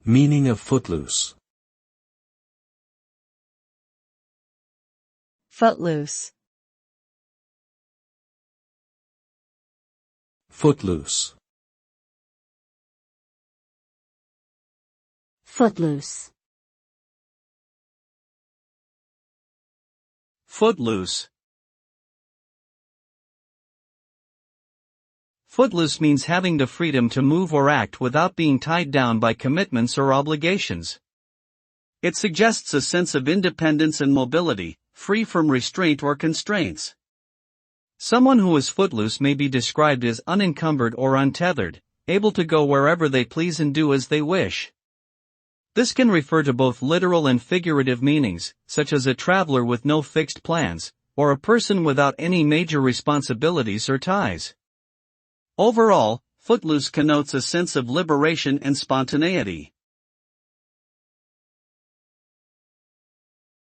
Meaning of footloose. Footloose. Footloose. Footloose. Footloose. Footloose means having the freedom to move or act without being tied down by commitments or obligations. It suggests a sense of independence and mobility, free from restraint or constraints. Someone who is footloose may be described as unencumbered or untethered, able to go wherever they please and do as they wish. This can refer to both literal and figurative meanings, such as a traveler with no fixed plans, or a person without any major responsibilities or ties. Overall, footloose connotes a sense of liberation and spontaneity.